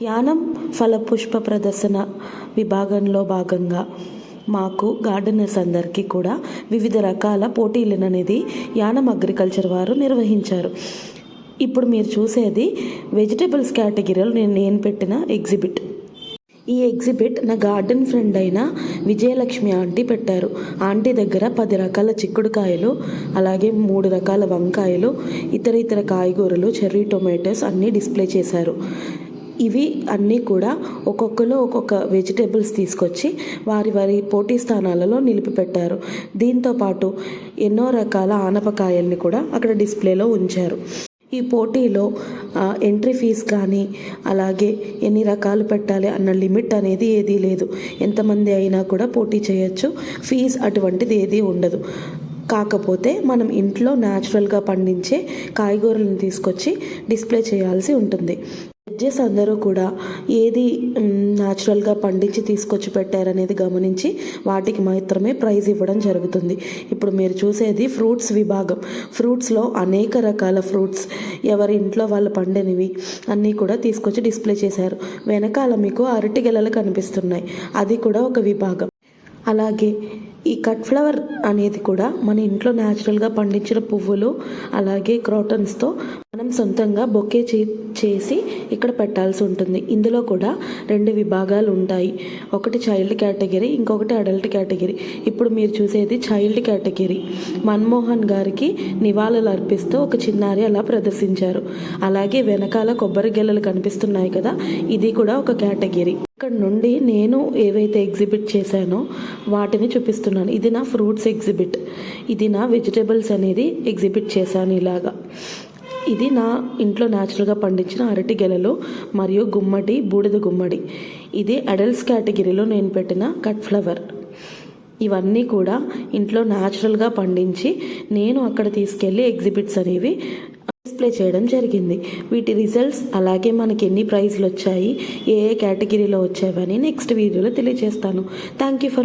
యానం ఫలపుష్ప ప్రదర్శన విభాగంలో భాగంగా మాకు గార్డెనర్స్ అందరికీ కూడా వివిధ రకాల పోటీలను అనేది యానం అగ్రికల్చర్ వారు నిర్వహించారు. ఇప్పుడు మీరు చూసేది వెజిటబుల్స్ కేటగిరీలో నేను పెట్టిన ఎగ్జిబిట్. ఈ ఎగ్జిబిట్ నా గార్డెన్ ఫ్రెండ్ అయిన విజయలక్ష్మి ఆంటీ పెట్టారు. ఆంటీ దగ్గర 10 రకాల చిక్కుడుకాయలు, అలాగే 3 రకాల వంకాయలు, ఇతర కాయగూరలు, చెర్రీ టొమాటోస్ అన్నీ డిస్ప్లే చేశారు. ఇవి అన్నీ కూడా ఒక్కొక్కరు ఒక్కొక్క వెజిటేబుల్స్ తీసుకొచ్చి వారి పోటీ స్థానాలలో నిలిపిపెట్టారు. దీంతోపాటు ఎన్నో రకాల ఆనపకాయల్ని కూడా అక్కడ డిస్ప్లేలో ఉంచారు. ఈ పోటీలో ఎంట్రీ ఫీజు కానీ, అలాగే ఎన్ని రకాలు పెట్టాలి అన్న లిమిట్ అనేది ఏదీ లేదు. ఎంతమంది అయినా కూడా పోటీ చేయొచ్చు. ఫీజు అటువంటిది ఏదీ ఉండదు. కాకపోతే మనం ఇంట్లో న్యాచురల్గా పండించే కాయగూరలను తీసుకొచ్చి డిస్ప్లే చేయాల్సి ఉంటుంది. జడ్జెస్ అందరూ కూడా ఏది న్యాచురల్గా పండించి తీసుకొచ్చి పెట్టారనేది గమనించి వాటికి మాత్రమే ప్రైజ్ ఇవ్వడం జరుగుతుంది. ఇప్పుడు మీరు చూసేది ఫ్రూట్స్ విభాగం. ఫ్రూట్స్లో అనేక రకాల ఫ్రూట్స్ ఎవరి ఇంట్లో వాళ్ళు పండినవి అన్నీ కూడా తీసుకొచ్చి డిస్ప్లే చేశారు. వెనకాల మీకు అరటి గెలలు కనిపిస్తున్నాయి, అది కూడా ఒక విభాగం. అలాగే ఈ కట్ ఫ్లవర్ అనేది కూడా మన ఇంట్లో న్యాచురల్గా పండించిన పువ్వులు, అలాగే క్రాటన్స్తో మనం సొంతంగా బొకే చేసి ఇక్కడ పెట్టాల్సి ఉంటుంది. ఇందులో కూడా 2 విభాగాలు ఉంటాయి. ఒకటి చైల్డ్ కేటగిరీ, ఇంకొకటి అడల్ట్ కేటగిరీ. ఇప్పుడు మీరు చూసేది చైల్డ్ కేటగిరీ. మన్మోహన్ గారికి నివాళులు అర్పిస్తూ ఒక చిన్నారి అలా ప్రదర్శించారు. అలాగే వెనకాల కొబ్బరి గెలలు కనిపిస్తున్నాయి కదా, ఇది కూడా ఒక కేటగిరీ. ఇక్కడ నుండి నేను ఏవైతే ఎగ్జిబిట్ చేశానో వాటిని చూపిస్తున్నాను. ఇది నా ఫ్రూట్స్ ఎగ్జిబిట్, ఇది నా వెజిటేబుల్స్ అనేది ఎగ్జిబిట్ చేశాను ఇలాగా. ఇది నా ఇంట్లో న్యాచురల్గా పండించిన అరటి గెలలు మరియు గుమ్మడి, బూడిద గుమ్మడి. ఇది అడల్ట్స్ కేటగిరీలో నేను పెట్టిన కట్ ఫ్లవర్. ఇవన్నీ కూడా ఇంట్లో న్యాచురల్గా పండించి నేను అక్కడ తీసుకెళ్ళి ఎగ్జిబిట్స్ అనేవి డిస్ప్లే చేయడం జరిగింది. వీటి రిజల్ట్స్, అలాగే మనకి ఎన్ని ప్రైజ్లు వచ్చాయి, ఏ కేటగిరీలో వచ్చాయని నెక్స్ట్ వీడియోలో తెలియజేస్తాను. Thank you for